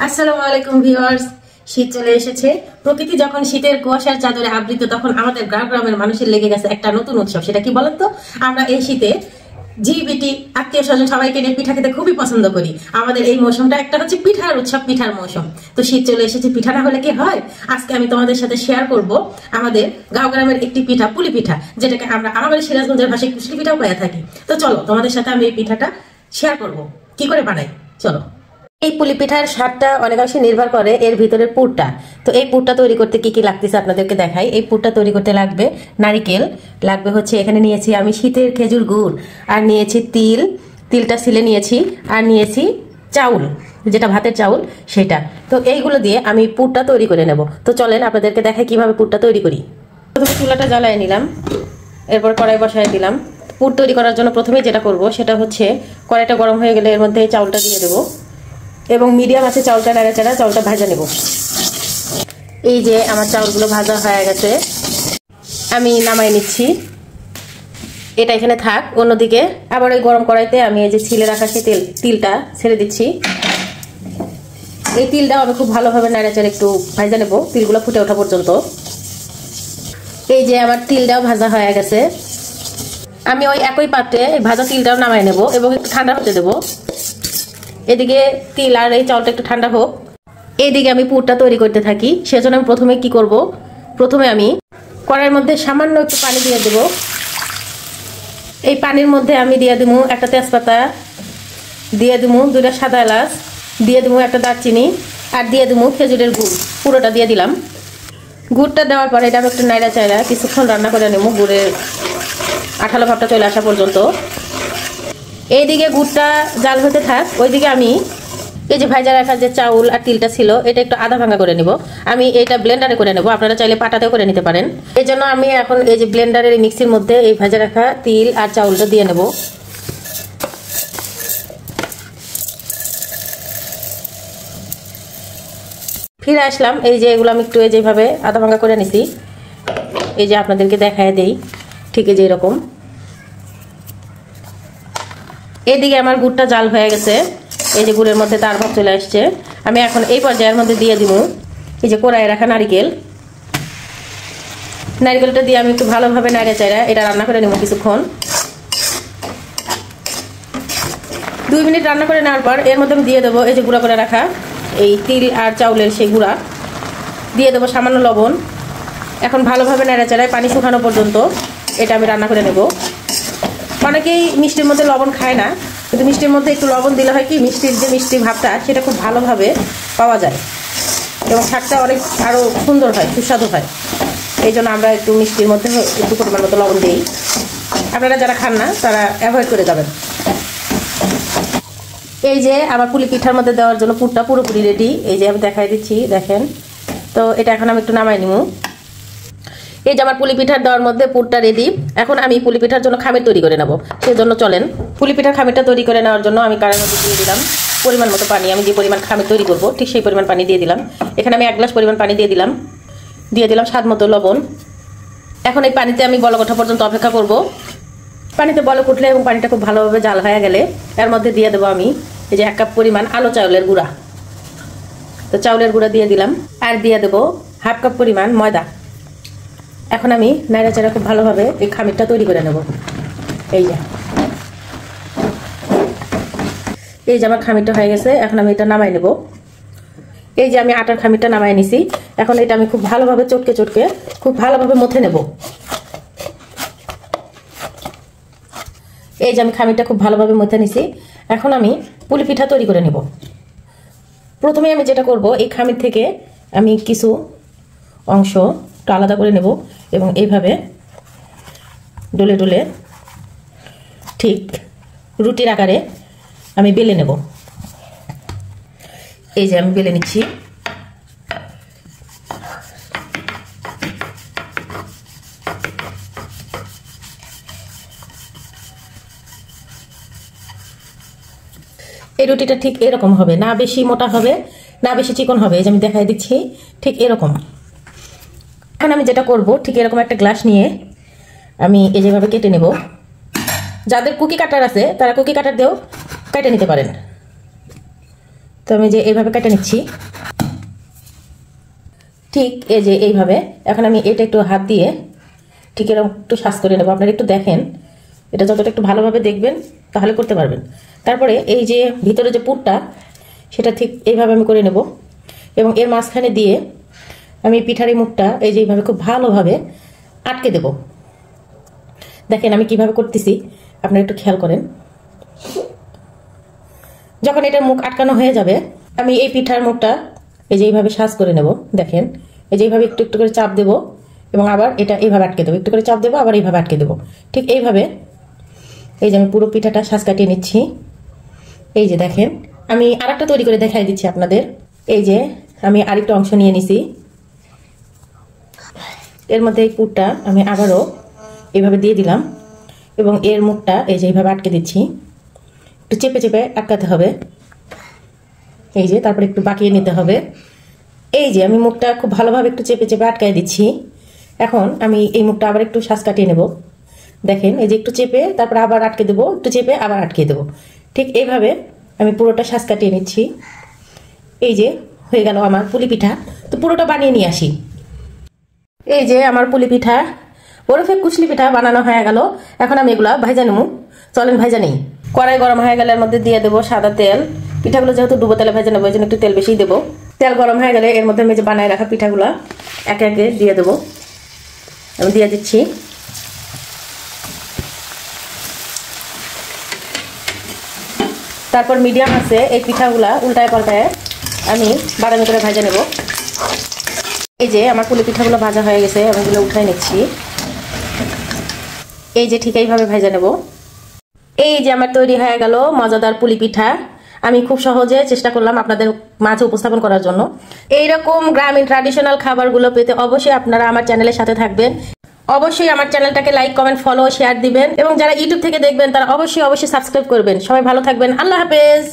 আসসালামু আলাইকুম ভিউয়ার্স। শীত চলে এসেছে। প্রকৃতি যখন শীতের কুয়াশার চাদরে আবৃত, তখন আমাদের গ্রামের মানুষের লেগে গেছে একটা নতুন উৎসব। সেটা কি বলেন তো? আমরা এই শীতে বিটি আত্মীয় স্বজন সবাইকে নিয়ে পিঠা খেতে খুবই পছন্দ করি। আমাদের এই মৌসুমটা একটা হচ্ছে পিঠার উৎসব, পিঠার মৌসুম। তো শীত চলে এসেছে, পিঠা না হলে কি হয়? আজকে আমি তোমাদের সাথে শেয়ার করব আমাদের গাঁও গ্রামের একটি পিঠা, পুলি পিঠা, যেটাকে আমরা আমাদের সিরাজগঞ্জের ভাষায় কুশলি পিঠাও পেয়ে থাকি। তো চলো তোমাদের সাথে আমি এই পিঠাটা শেয়ার করব কি করে বানাই। চলো। এই পুলি পিঠার স্বাদটা অনেকাংশে নির্ভর করে এর ভিতরের পুরটা। তো এই পুরটা তৈরি করতে কি কি লাগতেছে আপনাদেরকে দেখাই। এই পুরটা তৈরি করতে লাগবে নারিকেল, লাগবে হচ্ছে এখানে নিয়েছি আমি শীতের খেজুর গুড়, আর নিয়েছি তিলটা ছিলে নিয়েছি, আর নিয়েছি চাউল, যেটা ভাতের চাউল সেটা। তো এইগুলো দিয়ে আমি পুরটা তৈরি করে নেব। তো চলেন আপনাদেরকে দেখাই কিভাবে পুরটা তৈরি করি। প্রথমে চুলাটা জ্বালিয়ে নিলাম, এরপর কড়াই বসায় দিলাম। পুর তৈরি করার জন্য প্রথমে যেটা করব সেটা হচ্ছে কড়াইটা গরম হয়ে গেলে এর মধ্যে চাউলটা দিয়ে দেবো এবং মিডিয়াম আছে চাউলটা নাড়াচাড়া চাউলটা ভাজা নেব। এই যে আমার চাউলগুলো ভাজা হয়ে গেছে, আমি নামাই নিচ্ছি। এটা এখানে থাক। অন্যদিকে আবার ওই গরম কড়াইতে আমি এই যে ছিলে রাখা সেই তিলটা ছেড়ে দিচ্ছি। এই তিলটাও আমি খুব ভালোভাবে নাড়াচাড়া একটু ভাজা নেব, তিলগুলো ফুটে ওঠা পর্যন্ত। এই যে আমার তিলটাও ভাজা হয়ে গেছে। আমি ওই একই পাত্রে ভাজা তিলটাও নামাই নেব এবং একটু ঠান্ডা হতে দেবো। এদিকে তিল আর এই চাউলটা একটু ঠান্ডা হোক। এইদিকে আমি পুরটা তৈরি করতে থাকি। সেজন্য আমি প্রথমে কি করব, প্রথমে আমি কড়াইয়ের মধ্যে সামান্য একটু পানি দিয়ে দেব। এই পানির মধ্যে আমি দিয়ে দেবো একটা তেজপাতা, দিয়ে দেবো দুইটা সাদা এলাচ, দিয়ে দেবো একটা দারচিনি, আর দিয়ে দেবো খেজুরের গুড়। পুরোটা দিয়ে দিলাম। গুড়টা দেওয়ার পরে এটা আমি একটু নাড়া চাইড়া কিছুক্ষণ রান্না করে নেবো, গুড়ের আঠালো ভাবটা চলে আসা পর্যন্ত। এইদিকে গুড়টা জাল হতে থাক, ওইদিকে আমি এই যে ভাজা রাখা যে চাউল আর তিলটা ছিল এটা একটু আধা ভাঙা করে নিব। আমি এটা ব্লেন্ডারে করে নেব, আপনারা চাইলে পাটাতেও করে নিতে পারেন। এই জন্য আমি এখন এই যে ব্লেন্ডারের মিক্সির মধ্যে এই ভাজা রাখা তিল আর চাউলটা দিয়ে নেব। ফিরে আসলাম। এই যে এগুলো আমি একটু যেভাবে আধা ভাঙা করে নিছি, এই যে আপনাদেরকে দেখায় দেই, ঠিক এই যে এরকম। এইদিকে আমার গুড়টা জাল হয়ে গেছে, এই যে গুড়ের মধ্যে তার ভাব চলে আসছে। আমি এখন এই পর্যায়ের মধ্যে দিয়ে দিব এই যে কড়াইয়ে রাখা নারিকেলটা দিয়ে আমি একটু ভালোভাবে নাড়িয়ে চাইড়া এটা রান্না করে নেব কিছুক্ষণ। 2 মিনিট রান্না করে নেওয়ার পর এর মধ্যে আমি দিয়ে দেবো এই যে গুঁড়া করে রাখা এই তিল আর চাউলের সেই গুঁড়া, দিয়ে দেবো সামান্য লবণ। এখন ভালোভাবে নাড়িয়ে চাইড়ায় পানি শুকানো পর্যন্ত এটা আমি রান্না করে নেব। অনেকেই মিষ্টির মধ্যে লবণ খায় না, কিন্তু মিষ্টির মধ্যে একটু লবণ দিলে হয় কি মিষ্টির যে মিষ্টি ভাবটা সেটা খুব ভালোভাবে পাওয়া যায় এবং স্বাদটা অনেক আরও সুন্দর হয়, সুস্বাদু হয়। এই জন্য আমরা একটু মিষ্টির মধ্যে একটু পরিমাণ মতো লবণ দিই। আপনারা যারা খান না তারা অ্যাভয়েড করে যাবেন। এই যে আমার পুলি পিঠার মধ্যে দেওয়ার জন্য পুরটা পুরোপুরি রেডি, এই যে আমি দেখাই দিচ্ছি, দেখেন। তো এটা এখন আমি একটু নামাই নিব। এই যে আমার পুলি পিঠার দেওয়ার মধ্যে পুরটা রেডি। এখন আমি পুলি পিঠার জন্য খামির তৈরি করে নেব। সেই জন্য চলেন পুলি পিঠার খামিরটা তৈরি করে নেওয়ার জন্য আমি কড়াইয়ের মধ্যে দিয়ে দিলাম পরিমাণ মতো পানি। আমি যে পরিমাণ খামির তৈরি করব ঠিক সেই পরিমাণ পানি দিয়ে দিলাম। এখানে আমি 1 গ্লাস পরিমাণ পানি দিয়ে দিলাম স্বাদ মতো লবণ। এখন এই পানিতে আমি বলক ওঠা পর্যন্ত অপেক্ষা করব। পানিতে বলক উঠলে এবং পানিটা খুব ভালোভাবে জাল হয়ে গেলে এর মধ্যে দিয়ে দেবো আমি এই যে 1 কাপ পরিমাণ আলো চাউলের গুঁড়া। তো চাউলের গুঁড়া দিয়ে দিলাম, আর দিয়ে দেবো 1/2 কাপ পরিমাণ ময়দা। এখন আমি নাড়াচাড়া খুব ভালোভাবে এই খামিরটা তৈরি করে নেব। এই যে আমার খামিরটা হয়ে গেছে, এখন আমি এটা নামাই নেব। এই যে আমি আটার খামিরটা নামাই নিছি। এখন এটা আমি খুব ভালোভাবে চটকে খুব ভালোভাবে মথে নেব। এই যে আমি খামিরটা খুব ভালোভাবে মথে নিছি। এখন আমি পুলি পিঠা তৈরি করে নেব। প্রথমে আমি যেটা করব, এই খামির থেকে আমি কিছু অংশ আলাদা করে নেব এবং এইভাবে ডলে ডলে ঠিক রুটির আকারে আমি বেলে নেব। এই যে আমি বেলে নিচ্ছি। এই রুটিটা ঠিক এরকম হবে, না বেশি মোটা হবে না বেশি চিকন হবে। এই যে আমি দেখাই দিচ্ছি ঠিক এরকম। এখন আমি যেটা করব, ঠিক এরকম একটা গ্লাস নিয়ে আমি এই যেভাবে কেটে নেব। যাদের কুকি কাটার আছে তারা কুকি কাটার দিয়েও কেটে নিতে পারেন। তো আমি যে এইভাবে কেটে নিচ্ছি, ঠিক এই যে এইভাবে। এখন আমি এটা একটু হাত দিয়ে ঠিক এরকম একটু সাজ করে নেবো। আপনারা একটু দেখেন, এটা যতটা একটু ভালোভাবে দেখবেন তাহলে করতে পারবেন। তারপরে এই যে ভিতরে যে পুরটা সেটা ঠিক এইভাবে আমি করে নেব এবং এর মাঝখানে দিয়ে আমি পিঠার এই মুখটা এই যে এইভাবে খুব ভালোভাবে আটকে দেব। দেখেন আমি কিভাবে করতেছি, আপনারা একটু খেয়াল করেন। যখন এটার মুখ আটকানো হয়ে যাবে আমি এই পিঠার মুখটা এই যে এইভাবে সাজ করে নেব। দেখেন এই যে এইভাবে একটু একটু করে চাপ দেব এবং আবার এটা এইভাবে আটকে দেবো, একটু করে চাপ দেবো আবার এইভাবে আটকে দেবো। ঠিক এইভাবে এই যে আমি পুরো পিঠাটা সাজ কাটিয়ে নিচ্ছি। এই যে দেখেন আমি আরেকটা তৈরি করে দেখাই দিচ্ছি আপনাদের। এই যে আমি আরেকটা অংশ নিয়ে নিছি, এর মধ্যে এই পুরটা আমি আবারও এইভাবে দিয়ে দিলাম এবং এর মুখটা এই যে এইভাবে আটকে দিচ্ছি। একটু চেপে চেপে আটকাতে হবে, এই যে তারপরে একটু বাঁকিয়ে নিতে হবে। এই যে আমি মুখটা খুব ভালোভাবে একটু চেপে চেপে আটকায় দিচ্ছি। এখন আমি এই মুখটা আবার একটু সাজ কাটিয়ে নেব। দেখেন এই যে একটু চেপে তারপর আবার আটকে দেবো, একটু চেপে আবার আটকে দেবো। ঠিক এইভাবে আমি পুরোটা সাজ কাটিয়ে নিচ্ছি। এই যে হয়ে গেল আমার পুলি পিঠা। তো পুরোটা বানিয়ে নিয়ে আসি। এই যে আমার পুলি পিঠা ওরফে কুচলি পিঠা বানানো হয়ে গেল। এখন আমি এগুলা ভাইজা নেবো, চলেন ভাইজা নেই। কড়াই গরম হয়ে গেলে এর মধ্যে দিয়ে দেবো সাদা তেল। পিঠাগুলো যেহেতু ডুবো তেলে ভেজে নেবো, এই জন্য একটু তেল বেশি দেবো। তেল গরম হয়ে গেলে এর মধ্যে আমি যে বানায় রাখা পিঠাগুলা একে একে দিয়ে দেবো। আমি দিয়ে দিচ্ছি। তারপর মিডিয়াম আছে এই পিঠাগুলা উল্টায় পাল্টায় আমি বাদামি করে ভেজে নেব। এই যে আমার পুলি পিঠাগুলো ভাজা হয়ে গেছে, আমি এগুলো উঠাই নিচ্ছি। এই যে ঠিক এইভাবে ভেজে নেব। এই যে আমার তৈরি হয়ে গেল মজাদার পুলি পিঠা। আমি খুব সহজে চেষ্টা করলাম আপনাদের মাঝে উপস্থাপন করার জন্য। এইরকম গ্রামীণ ট্র্যাডিশনাল খাবারগুলো পেতে অবশ্যই আপনারা আমার চ্যানেলের সাথে থাকবেন। অবশ্যই আমার চ্যানেলটাকে লাইক, কমেন্ট, ফলো, শেয়ার দিবেন এবং যারা ইউটিউব থেকে দেখবেন তারা অবশ্যই সাবস্ক্রাইব করবেন। সবাই ভালো থাকবেন। আল্লাহ হাফেজ।